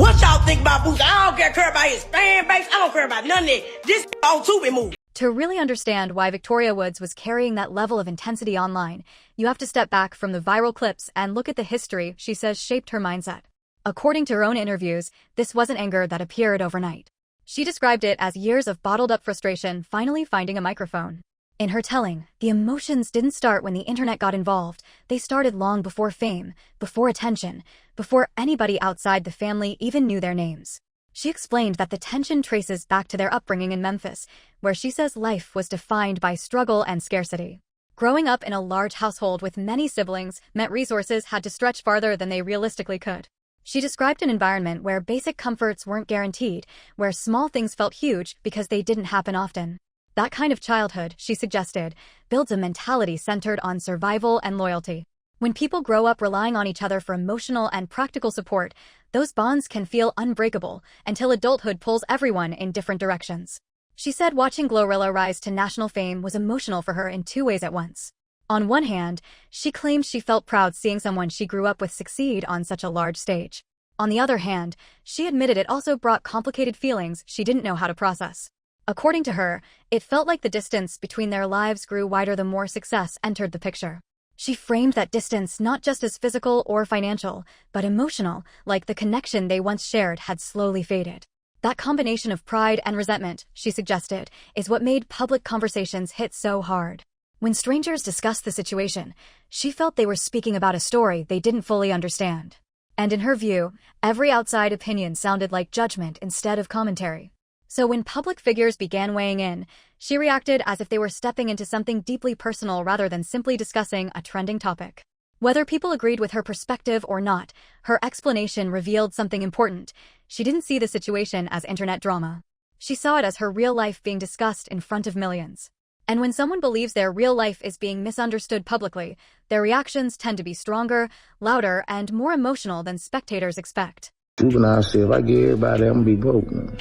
What y'all think about Boosie? I don't care about his fan base. I don't care about none of that. This on Tubi movie. To really understand why Victoria Woods was carrying that level of intensity online, you have to step back from the viral clips and look at the history she says shaped her mindset. According to her own interviews, this wasn't anger that appeared overnight. She described it as years of bottled-up frustration finally finding a microphone. In her telling, the emotions didn't start when the internet got involved. They started long before fame, before attention, before anybody outside the family even knew their names. She explained that the tension traces back to their upbringing in Memphis, where she says life was defined by struggle and scarcity. Growing up in a large household with many siblings meant resources had to stretch farther than they realistically could. She described an environment where basic comforts weren't guaranteed, where small things felt huge because they didn't happen often. That kind of childhood, she suggested, builds a mentality centered on survival and loyalty. When people grow up relying on each other for emotional and practical support, those bonds can feel unbreakable until adulthood pulls everyone in different directions. She said watching GloRilla rise to national fame was emotional for her in two ways at once. On one hand, she claimed she felt proud seeing someone she grew up with succeed on such a large stage. On the other hand, she admitted it also brought complicated feelings she didn't know how to process. According to her, it felt like the distance between their lives grew wider the more success entered the picture. She framed that distance not just as physical or financial, but emotional, like the connection they once shared had slowly faded. That combination of pride and resentment, she suggested, is what made public conversations hit so hard. When strangers discussed the situation, she felt they were speaking about a story they didn't fully understand. And in her view, every outside opinion sounded like judgment instead of commentary. So when public figures began weighing in, she reacted as if they were stepping into something deeply personal rather than simply discussing a trending topic. Whether people agreed with her perspective or not, her explanation revealed something important. She didn't see the situation as internet drama. She saw it as her real life being discussed in front of millions. And when someone believes their real life is being misunderstood publicly, their reactions tend to be stronger, louder, and more emotional than spectators expect. Juvenile said, if I get everybody, I'm gonna be broke now.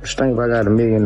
Think if I got $1 million.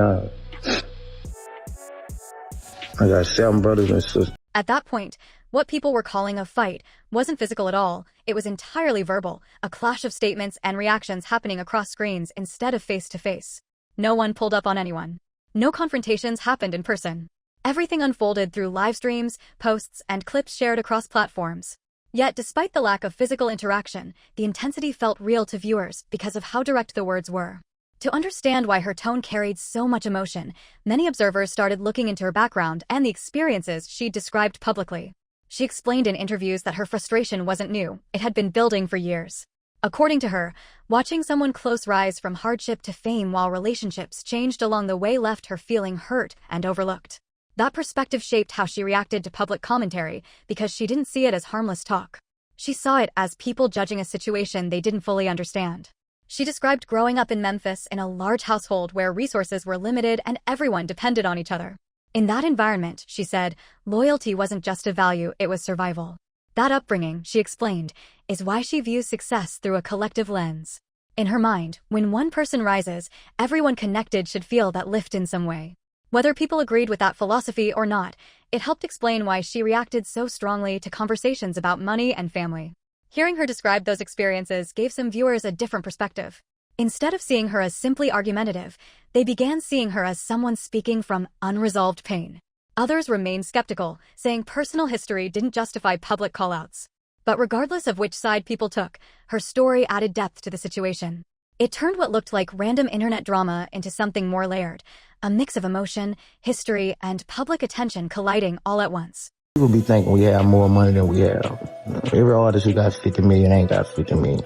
I got 7 brothers and sisters. At that point, what people were calling a fight wasn't physical at all. It was entirely verbal, a clash of statements and reactions happening across screens instead of face-to-face. No one pulled up on anyone. No confrontations happened in person. Everything unfolded through live streams, posts, and clips shared across platforms. Yet, despite the lack of physical interaction, the intensity felt real to viewers because of how direct the words were. To understand why her tone carried so much emotion, many observers started looking into her background and the experiences she'd described publicly. She explained in interviews that her frustration wasn't new, it had been building for years. According to her, watching someone close rise from hardship to fame while relationships changed along the way left her feeling hurt and overlooked. That perspective shaped how she reacted to public commentary because she didn't see it as harmless talk. She saw it as people judging a situation they didn't fully understand. She described growing up in Memphis in a large household where resources were limited and everyone depended on each other. In that environment, she said, loyalty wasn't just a value, it was survival. That upbringing, she explained, is why she views success through a collective lens. In her mind, when one person rises, everyone connected should feel that lift in some way. Whether people agreed with that philosophy or not, it helped explain why she reacted so strongly to conversations about money and family. Hearing her describe those experiences gave some viewers a different perspective. Instead of seeing her as simply argumentative, they began seeing her as someone speaking from unresolved pain. Others remained skeptical, saying personal history didn't justify public callouts. But regardless of which side people took, her story added depth to the situation. It turned what looked like random internet drama into something more layered, a mix of emotion, history, and public attention colliding all at once. People be thinking we have more money than we have. Every artist who got 50 million ain't got 50 million.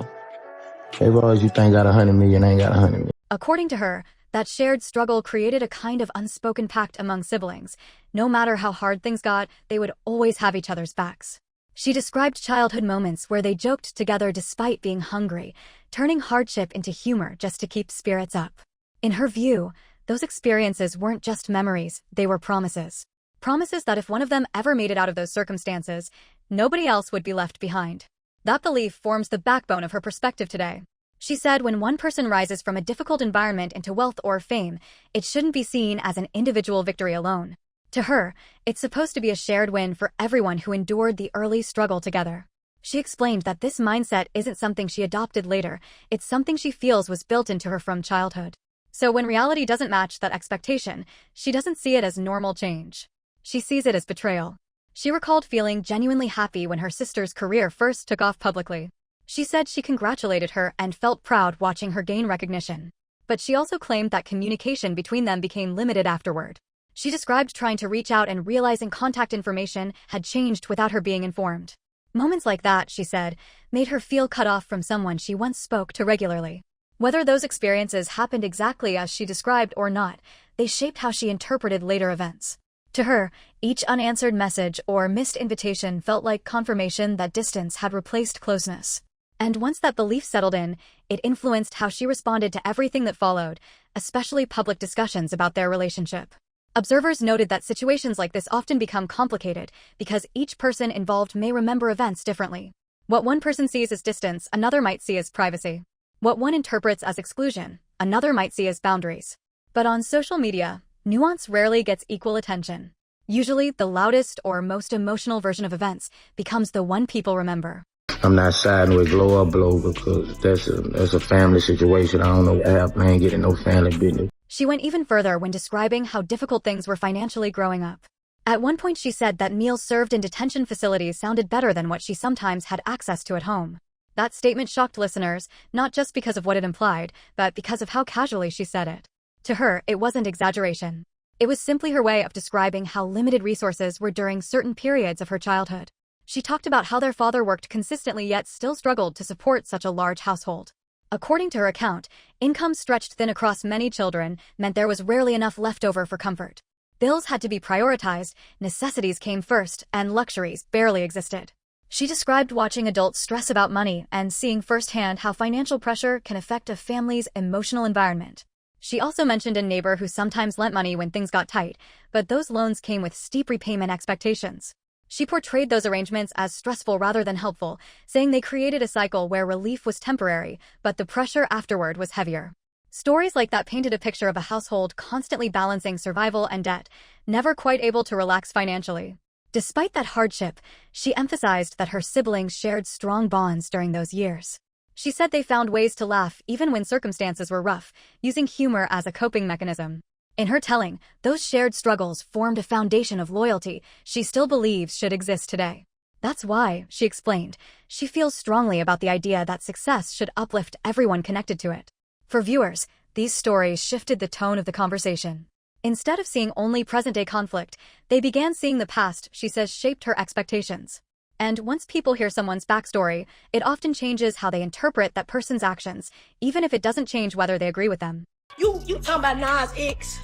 Every artist you think got 100 million ain't got 100 million. According to her, that shared struggle created a kind of unspoken pact among siblings. No matter how hard things got, they would always have each other's backs. She described childhood moments where they joked together despite being hungry, turning hardship into humor just to keep spirits up. In her view, those experiences weren't just memories, they were promises. Promises that if one of them ever made it out of those circumstances, nobody else would be left behind. That belief forms the backbone of her perspective today. She said when one person rises from a difficult environment into wealth or fame, it shouldn't be seen as an individual victory alone. To her, it's supposed to be a shared win for everyone who endured the early struggle together. She explained that this mindset isn't something she adopted later, it's something she feels was built into her from childhood. So when reality doesn't match that expectation, she doesn't see it as normal change. She sees it as betrayal. She recalled feeling genuinely happy when her sister's career first took off publicly. She said she congratulated her and felt proud watching her gain recognition. But she also claimed that communication between them became limited afterward. She described trying to reach out and realizing contact information had changed without her being informed. Moments like that, she said, made her feel cut off from someone she once spoke to regularly. Whether those experiences happened exactly as she described or not, they shaped how she interpreted later events. To her, each unanswered message or missed invitation felt like confirmation that distance had replaced closeness. And once that belief settled in, it influenced how she responded to everything that followed, especially public discussions about their relationship. Observers noted that situations like this often become complicated because each person involved may remember events differently. What one person sees as distance, another might see as privacy. What one interprets as exclusion, another might see as boundaries. But on social media, nuance rarely gets equal attention. Usually, the loudest or most emotional version of events becomes the one people remember. I'm not siding with Glow or Blow because that's a family situation. I don't know what happened. I ain't getting no family business. She went even further when describing how difficult things were financially growing up. At one point she said that meals served in detention facilities sounded better than what she sometimes had access to at home. That statement shocked listeners, not just because of what it implied, but because of how casually she said it. To her, it wasn't exaggeration. It was simply her way of describing how limited resources were during certain periods of her childhood. She talked about how their father worked consistently yet still struggled to support such a large household. According to her account, income stretched thin across many children meant there was rarely enough left over for comfort. Bills had to be prioritized, necessities came first, and luxuries barely existed. She described watching adults stress about money and seeing firsthand how financial pressure can affect a family's emotional environment. She also mentioned a neighbor who sometimes lent money when things got tight, but those loans came with steep repayment expectations. She portrayed those arrangements as stressful rather than helpful, saying they created a cycle where relief was temporary, but the pressure afterward was heavier. Stories like that painted a picture of a household constantly balancing survival and debt, never quite able to relax financially. Despite that hardship, she emphasized that her siblings shared strong bonds during those years. She said they found ways to laugh even when circumstances were rough, using humor as a coping mechanism. In her telling, those shared struggles formed a foundation of loyalty she still believes should exist today. That's why, she explained, she feels strongly about the idea that success should uplift everyone connected to it. For viewers, these stories shifted the tone of the conversation. Instead of seeing only present-day conflict, they began seeing the past she says shaped her expectations. And once people hear someone's backstory, it often changes how they interpret that person's actions, even if it doesn't change whether they agree with them. You talking about Nas X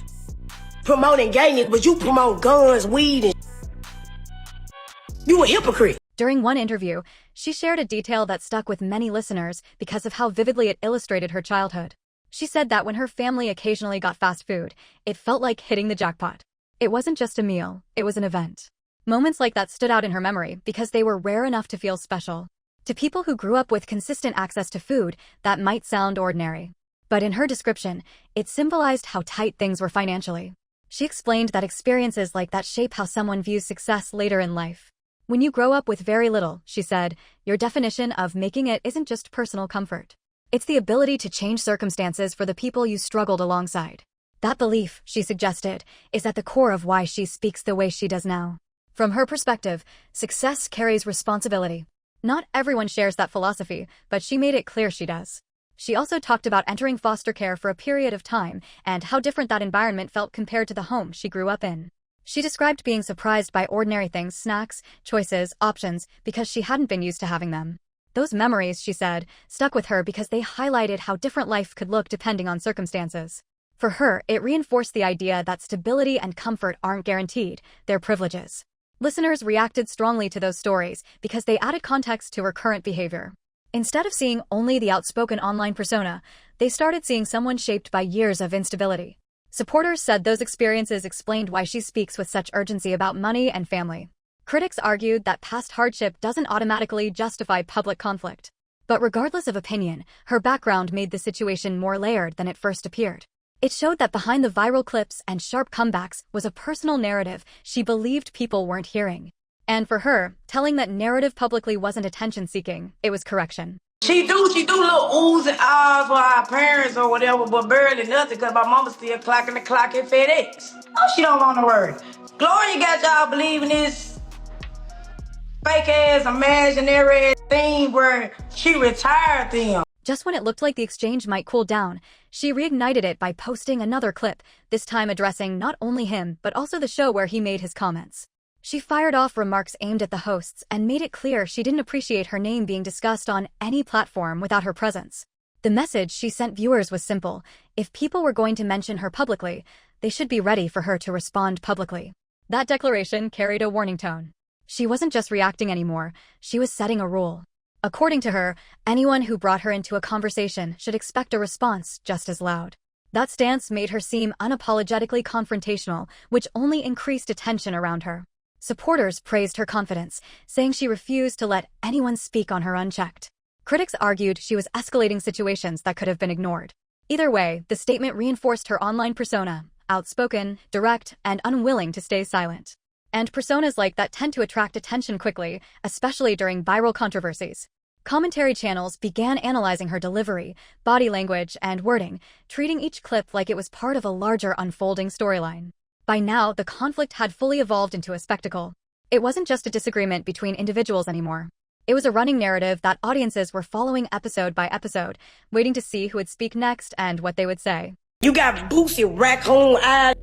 promoting gayness, but you promote guns, weed, and you a hypocrite. During one interview, she shared a detail that stuck with many listeners because of how vividly it illustrated her childhood. She said that when her family occasionally got fast food, it felt like hitting the jackpot. It wasn't just a meal, it was an event. Moments like that stood out in her memory because they were rare enough to feel special. To people who grew up with consistent access to food, that might sound ordinary. But in her description, it symbolized how tight things were financially. She explained that experiences like that shape how someone views success later in life. When you grow up with very little, she said, your definition of making it isn't just personal comfort. It's the ability to change circumstances for the people you struggled alongside. That belief, she suggested, is at the core of why she speaks the way she does now. From her perspective, success carries responsibility. Not everyone shares that philosophy, but she made it clear she does. She also talked about entering foster care for a period of time and how different that environment felt compared to the home she grew up in. She described being surprised by ordinary things, snacks, choices, options, because she hadn't been used to having them. Those memories, she said, stuck with her because they highlighted how different life could look depending on circumstances. For her, it reinforced the idea that stability and comfort aren't guaranteed, they're privileges. Listeners reacted strongly to those stories because they added context to her current behavior. Instead of seeing only the outspoken online persona, they started seeing someone shaped by years of instability. Supporters said those experiences explained why she speaks with such urgency about money and family. Critics argued that past hardship doesn't automatically justify public conflict. But regardless of opinion, her background made the situation more layered than it first appeared. It showed that behind the viral clips and sharp comebacks was a personal narrative she believed people weren't hearing. And for her, telling that narrative publicly wasn't attention-seeking, it was correction. She do little oohs and ahs for our parents or whatever, but barely nothing, because my mama still clocking the clock at FedEx. Oh, she don't want to worry. Gloria got y'all believing this fake-ass, imaginary thing where she retired them. Just when it looked like the exchange might cool down, she reignited it by posting another clip, this time addressing not only him, but also the show where he made his comments. She fired off remarks aimed at the hosts and made it clear she didn't appreciate her name being discussed on any platform without her presence. The message she sent viewers was simple: if people were going to mention her publicly, they should be ready for her to respond publicly. That declaration carried a warning tone. She wasn't just reacting anymore, she was setting a rule. According to her, anyone who brought her into a conversation should expect a response just as loud. That stance made her seem unapologetically confrontational, which only increased attention around her. Supporters praised her confidence, saying she refused to let anyone speak on her unchecked. Critics argued she was escalating situations that could have been ignored. Either way, the statement reinforced her online persona: outspoken, direct, and unwilling to stay silent. And personas like that tend to attract attention quickly, especially during viral controversies. Commentary channels began analyzing her delivery, body language, and wording, treating each clip like it was part of a larger unfolding storyline. By now, the conflict had fully evolved into a spectacle. It wasn't just a disagreement between individuals anymore. It was a running narrative that audiences were following episode by episode, waiting to see who would speak next and what they would say. You got Boosie raccoon eyes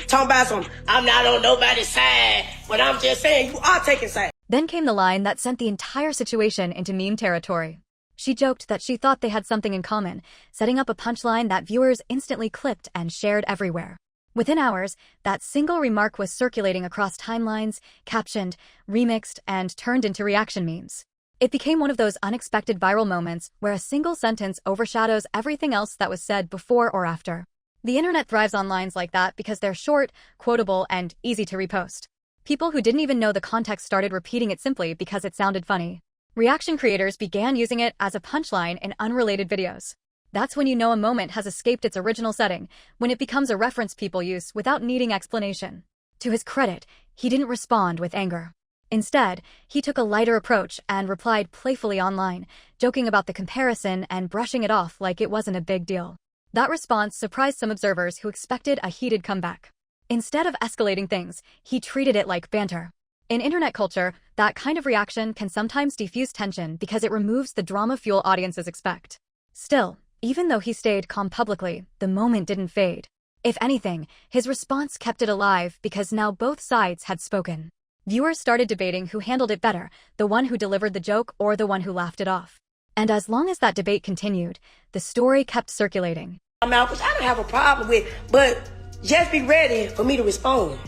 talking about some, I'm not on nobody's side, but I'm just saying you are taking sides. Then came the line that sent the entire situation into meme territory. She joked that she thought they had something in common, setting up a punchline that viewers instantly clipped and shared everywhere. Within hours, that single remark was circulating across timelines, captioned, remixed, and turned into reaction memes. It became one of those unexpected viral moments where a single sentence overshadows everything else that was said before or after. The internet thrives on lines like that because they're short, quotable, and easy to repost. People who didn't even know the context started repeating it simply because it sounded funny. Reaction creators began using it as a punchline in unrelated videos. That's when you know a moment has escaped its original setting, when it becomes a reference people use without needing explanation. To his credit, he didn't respond with anger. Instead, he took a lighter approach and replied playfully online, joking about the comparison and brushing it off like it wasn't a big deal. That response surprised some observers who expected a heated comeback. Instead of escalating things, he treated it like banter. In internet culture, that kind of reaction can sometimes defuse tension because it removes the drama fuel audiences expect. Still, even though he stayed calm publicly, the moment didn't fade. If anything, his response kept it alive because now both sides had spoken. Viewers started debating who handled it better, the one who delivered the joke or the one who laughed it off. And as long as that debate continued, the story kept circulating. Which I don't have a problem with, but just be ready for me to respond.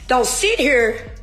Don't sit here,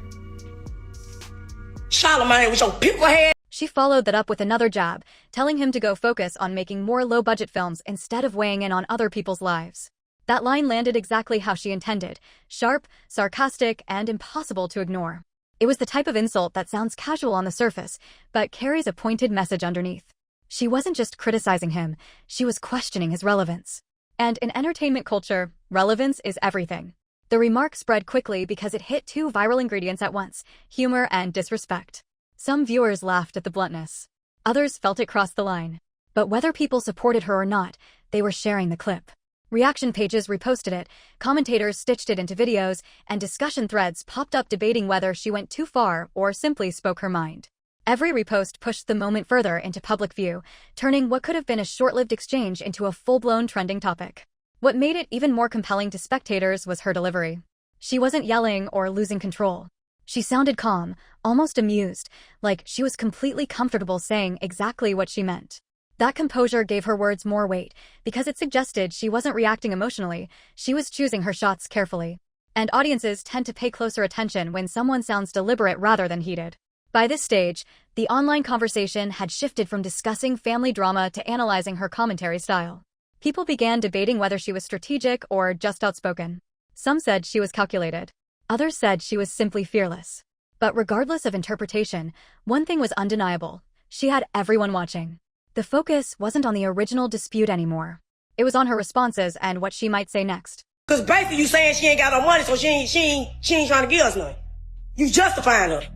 Charlemagne, with your pickle head. She followed that up with another jab, telling him to go focus on making more low-budget films instead of weighing in on other people's lives. That line landed exactly how she intended: sharp, sarcastic, and impossible to ignore. It was the type of insult that sounds casual on the surface, but carries a pointed message underneath. She wasn't just criticizing him, she was questioning his relevance. And in entertainment culture, relevance is everything. The remark spread quickly because it hit two viral ingredients at once: humor and disrespect. Some viewers laughed at the bluntness. Others felt it crossed the line. But whether people supported her or not, they were sharing the clip. Reaction pages reposted it, commentators stitched it into videos, and discussion threads popped up debating whether she went too far or simply spoke her mind. Every repost pushed the moment further into public view, turning what could have been a short-lived exchange into a full-blown trending topic. What made it even more compelling to spectators was her delivery. She wasn't yelling or losing control. She sounded calm, almost amused, like she was completely comfortable saying exactly what she meant. That composure gave her words more weight, because it suggested she wasn't reacting emotionally, she was choosing her shots carefully. And audiences tend to pay closer attention when someone sounds deliberate rather than heated. By this stage, the online conversation had shifted from discussing family drama to analyzing her commentary style. People began debating whether she was strategic or just outspoken. Some said she was calculated. Others said she was simply fearless. But regardless of interpretation, one thing was undeniable: she had everyone watching. The focus wasn't on the original dispute anymore. It was on her responses and what she might say next. Cause basically you saying she ain't got no money, so she ain't trying to give us none. You justifying her.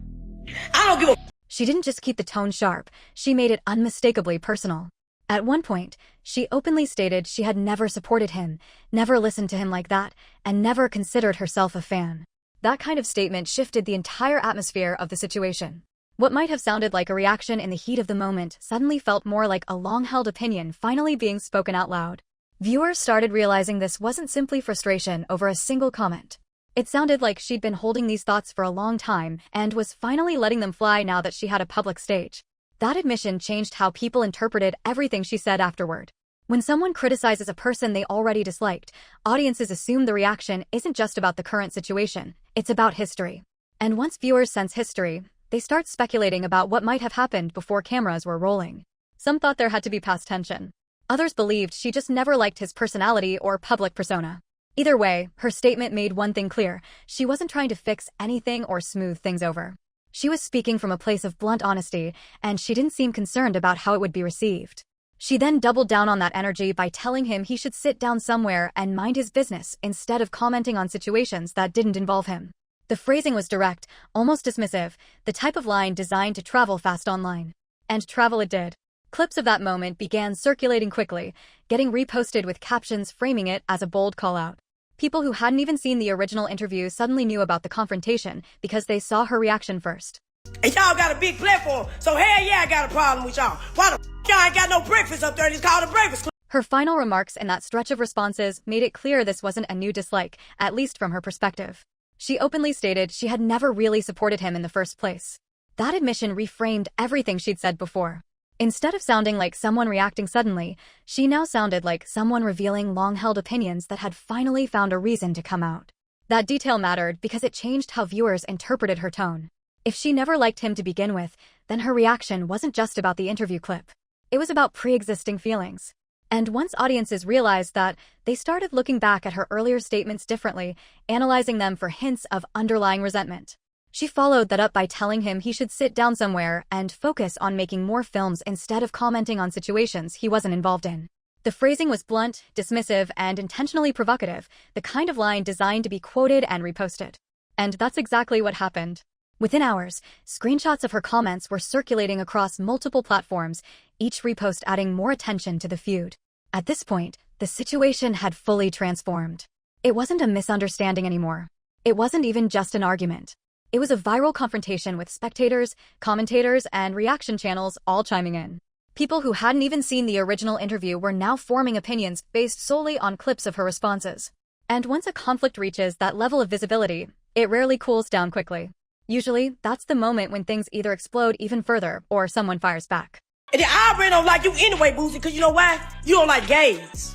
I don't give a. She didn't just keep the tone sharp, she made it unmistakably personal. At one point, she openly stated she had never supported him, never listened to him like that, and never considered herself a fan. That kind of statement shifted the entire atmosphere of the situation. What might have sounded like a reaction in the heat of the moment suddenly felt more like a long-held opinion finally being spoken out loud. Viewers started realizing this wasn't simply frustration over a single comment. It sounded like she'd been holding these thoughts for a long time and was finally letting them fly now that she had a public stage. That admission changed how people interpreted everything she said afterward. When someone criticizes a person they already disliked, audiences assume the reaction isn't just about the current situation, it's about history. And once viewers sense history, they start speculating about what might have happened before cameras were rolling. Some thought there had to be past tension. Others believed she just never liked his personality or public persona. Either way, her statement made one thing clear: she wasn't trying to fix anything or smooth things over. She was speaking from a place of blunt honesty, and she didn't seem concerned about how it would be received. She then doubled down on that energy by telling him he should sit down somewhere and mind his business instead of commenting on situations that didn't involve him. The phrasing was direct, almost dismissive, the type of line designed to travel fast online. And travel it did. Clips of that moment began circulating quickly, getting reposted with captions framing it as a bold call-out. People who hadn't even seen the original interview suddenly knew about the confrontation because they saw her reaction first. And y'all got a big platform, so hell yeah, I got a problem with y'all. Why the y'all ain't got no breakfast up there? It's called a breakfast club. Her final remarks in that stretch of responses made it clear this wasn't a new dislike, at least from her perspective. She openly stated she had never really supported him in the first place. That admission reframed everything she'd said before. Instead of sounding like someone reacting suddenly, she now sounded like someone revealing long-held opinions that had finally found a reason to come out. That detail mattered because it changed how viewers interpreted her tone. If she never liked him to begin with, then her reaction wasn't just about the interview clip. It was about pre-existing feelings. And once audiences realized that, they started looking back at her earlier statements differently, analyzing them for hints of underlying resentment. She followed that up by telling him he should sit down somewhere and focus on making more films instead of commenting on situations he wasn't involved in. The phrasing was blunt, dismissive, and intentionally provocative, the kind of line designed to be quoted and reposted. And that's exactly what happened. Within hours, screenshots of her comments were circulating across multiple platforms, each repost adding more attention to the feud. At this point, the situation had fully transformed. It wasn't a misunderstanding anymore. It wasn't even just an argument. It was a viral confrontation with spectators, commentators, and reaction channels all chiming in. People who hadn't even seen the original interview were now forming opinions based solely on clips of her responses. And once a conflict reaches that level of visibility, it rarely cools down quickly. Usually, that's the moment when things either explode even further or someone fires back. And I already don't like you anyway, Boosie, because you know why? You don't like gays.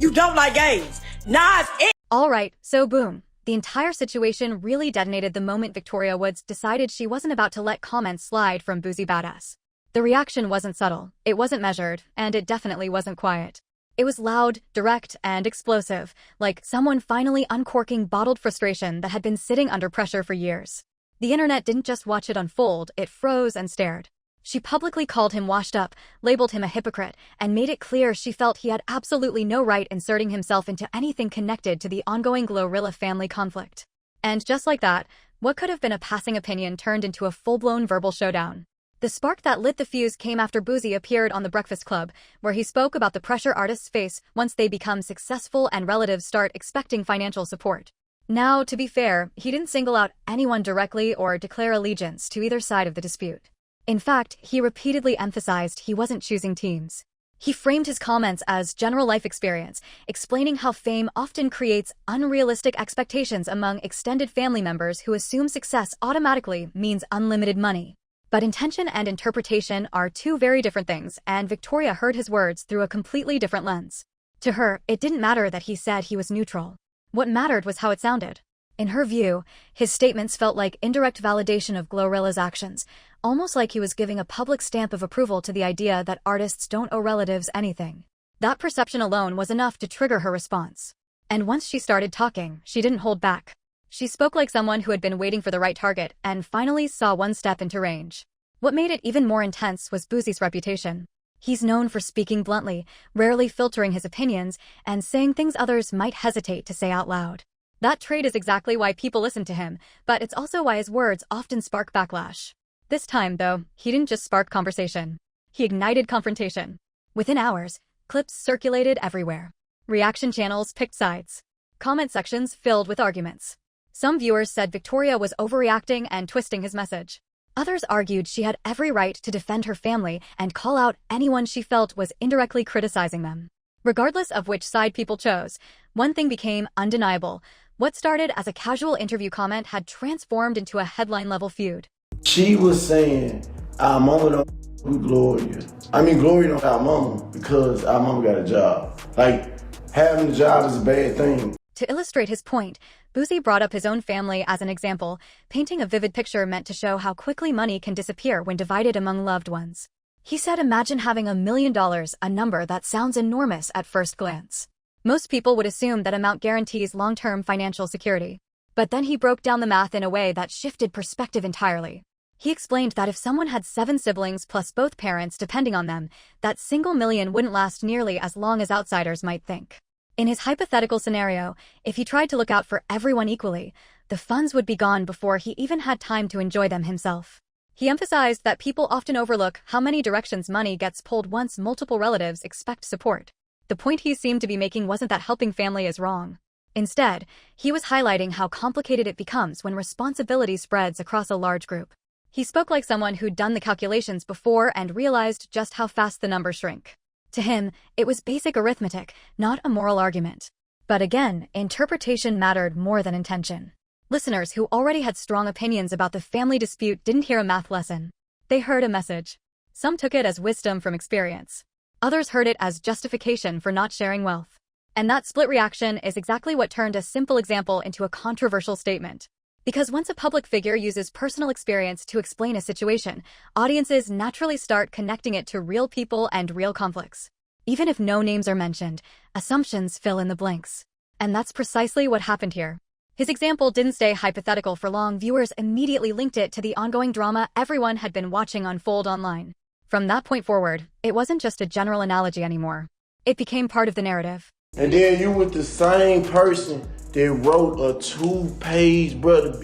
You don't like gays. Nah, it's Alright, so boom. The entire situation really detonated the moment Victoria Woods decided she wasn't about to let comments slide from Boosie Badazz. The reaction wasn't subtle, it wasn't measured, and it definitely wasn't quiet. It was loud, direct, and explosive, like someone finally uncorking bottled frustration that had been sitting under pressure for years. The internet didn't just watch it unfold, it froze and stared. She publicly called him washed up, labeled him a hypocrite, and made it clear she felt he had absolutely no right inserting himself into anything connected to the ongoing GloRilla family conflict. And just like that, what could have been a passing opinion turned into a full-blown verbal showdown. The spark that lit the fuse came after Boosie appeared on The Breakfast Club, where he spoke about the pressure artists face once they become successful and relatives start expecting financial support. Now, to be fair, he didn't single out anyone directly or declare allegiance to either side of the dispute. In fact, he repeatedly emphasized he wasn't choosing teams. He framed his comments as general life experience, explaining how fame often creates unrealistic expectations among extended family members who assume success automatically means unlimited money. But intention and interpretation are two very different things, and Victoria heard his words through a completely different lens. To her, it didn't matter that he said he was neutral. What mattered was how it sounded. In her view, his statements felt like indirect validation of GloRilla's actions, almost like he was giving a public stamp of approval to the idea that artists don't owe relatives anything. That perception alone was enough to trigger her response. And once she started talking, she didn't hold back. She spoke like someone who had been waiting for the right target and finally saw one step into range. What made it even more intense was Boosie's reputation. He's known for speaking bluntly, rarely filtering his opinions, and saying things others might hesitate to say out loud. That trait is exactly why people listen to him, but it's also why his words often spark backlash. This time, though, he didn't just spark conversation. He ignited confrontation. Within hours, clips circulated everywhere. Reaction channels picked sides. Comment sections filled with arguments. Some viewers said Victoria was overreacting and twisting his message. Others argued she had every right to defend her family and call out anyone she felt was indirectly criticizing them. Regardless of which side people chose, one thing became undeniable. What started as a casual interview comment had transformed into a headline-level feud. She was saying, our mama don't with Gloria. Gloria don't our mama because our mama got a job. Like, having a job is a bad thing. To illustrate his point, Boosie brought up his own family as an example, painting a vivid picture meant to show how quickly money can disappear when divided among loved ones. He said, imagine having $1 million, a number that sounds enormous at first glance. Most people would assume that amount guarantees long-term financial security. But then he broke down the math in a way that shifted perspective entirely. He explained that if someone had 7 siblings plus both parents depending on them, that single million wouldn't last nearly as long as outsiders might think. In his hypothetical scenario, if he tried to look out for everyone equally, the funds would be gone before he even had time to enjoy them himself. He emphasized that people often overlook how many directions money gets pulled once multiple relatives expect support. The point he seemed to be making wasn't that helping family is wrong. Instead, he was highlighting how complicated it becomes when responsibility spreads across a large group. He spoke like someone who'd done the calculations before and realized just how fast the numbers shrink. To him, it was basic arithmetic, not a moral argument. But again, interpretation mattered more than intention. Listeners who already had strong opinions about the family dispute didn't hear a math lesson. They heard a message. Some took it as wisdom from experience. Others heard it as justification for not sharing wealth. And that split reaction is exactly what turned a simple example into a controversial statement. Because once a public figure uses personal experience to explain a situation, audiences naturally start connecting it to real people and real conflicts. Even if no names are mentioned, assumptions fill in the blanks. And that's precisely what happened here. His example didn't stay hypothetical for long. Viewers immediately linked it to the ongoing drama everyone had been watching unfold online. From that point forward, it wasn't just a general analogy anymore. It became part of the narrative. And then you with the same person that wrote a 2-page brother.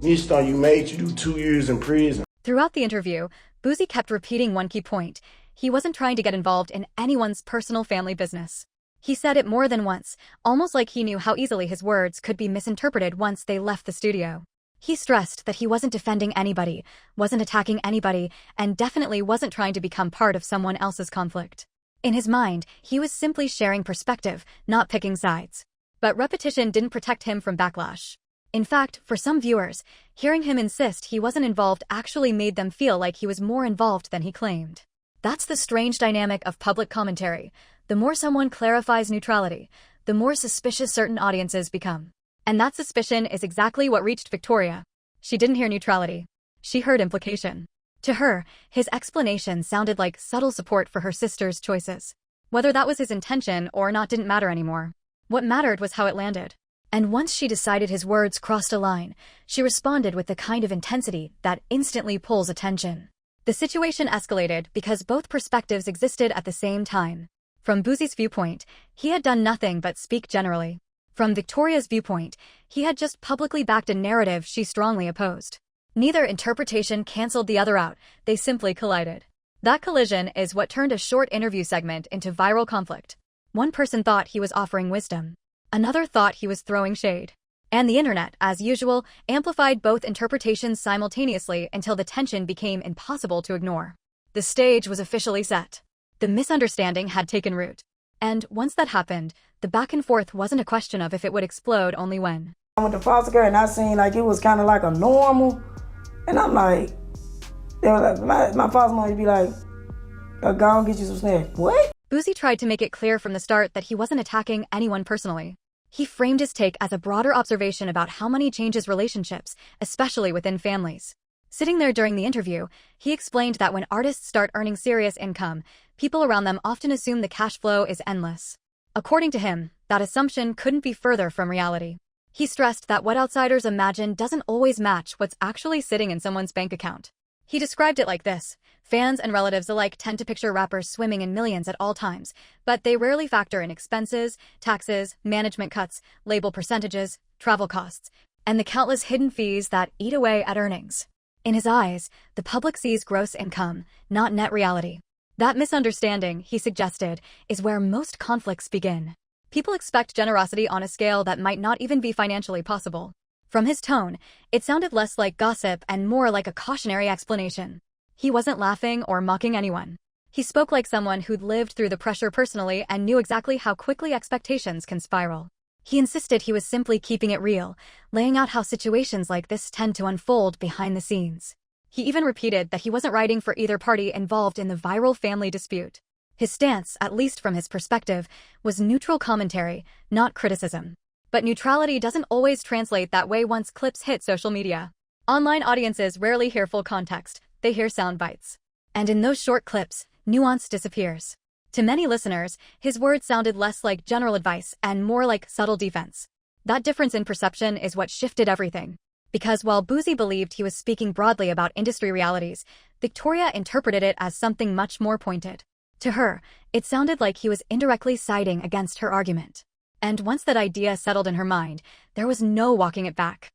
This time you made you do 2 years in prison. Throughout the interview, Boosie kept repeating one key point. He wasn't trying to get involved in anyone's personal family business. He said it more than once, almost like he knew how easily his words could be misinterpreted once they left the studio. He stressed that he wasn't defending anybody, wasn't attacking anybody, and definitely wasn't trying to become part of someone else's conflict. In his mind, he was simply sharing perspective, not picking sides. But repetition didn't protect him from backlash. In fact, for some viewers, hearing him insist he wasn't involved actually made them feel like he was more involved than he claimed. That's the strange dynamic of public commentary. The more someone clarifies neutrality, the more suspicious certain audiences become. And that suspicion is exactly what reached Victoria. She didn't hear neutrality. She heard implication. To her, his explanation sounded like subtle support for her sister's choices. Whether that was his intention or not didn't matter anymore. What mattered was how it landed. And once she decided his words crossed a line, she responded with the kind of intensity that instantly pulls attention. The situation escalated because both perspectives existed at the same time. From Boosie's viewpoint, he had done nothing but speak generally. From Victoria's viewpoint, he had just publicly backed a narrative she strongly opposed. Neither interpretation canceled the other out, they simply collided. That collision is what turned a short interview segment into viral conflict. One person thought he was offering wisdom. Another thought he was throwing shade. And the internet, as usual, amplified both interpretations simultaneously until the tension became impossible to ignore. The stage was officially set. The misunderstanding had taken root. And once that happened, the back and forth wasn't a question of if it would explode, only when. I went to foster care and I seen like it was kind of like a normal. And I'm like, they were like my foster mom would be like, go and get you some snacks. What? Boosie tried to make it clear from the start that he wasn't attacking anyone personally. He framed his take as a broader observation about how money changes relationships, especially within families. Sitting there during the interview, he explained that when artists start earning serious income, people around them often assume the cash flow is endless. According to him, that assumption couldn't be further from reality. He stressed that what outsiders imagine doesn't always match what's actually sitting in someone's bank account. He described it like this: fans and relatives alike tend to picture rappers swimming in millions at all times, but they rarely factor in expenses, taxes, management cuts, label percentages, travel costs, and the countless hidden fees that eat away at earnings. In his eyes, the public sees gross income, not net reality. That misunderstanding, he suggested, is where most conflicts begin. People expect generosity on a scale that might not even be financially possible. From his tone, it sounded less like gossip and more like a cautionary explanation. He wasn't laughing or mocking anyone. He spoke like someone who'd lived through the pressure personally and knew exactly how quickly expectations can spiral. He insisted he was simply keeping it real, laying out how situations like this tend to unfold behind the scenes. He even repeated that he wasn't writing for either party involved in the viral family dispute. His stance, at least from his perspective, was neutral commentary, not criticism. But neutrality doesn't always translate that way once clips hit social media. Online audiences rarely hear full context, they hear sound bites. And in those short clips, nuance disappears. To many listeners, his words sounded less like general advice and more like subtle defense. That difference in perception is what shifted everything. Because while Boosie believed he was speaking broadly about industry realities, Victoria interpreted it as something much more pointed. To her, it sounded like he was indirectly siding against her argument. And once that idea settled in her mind, there was no walking it back.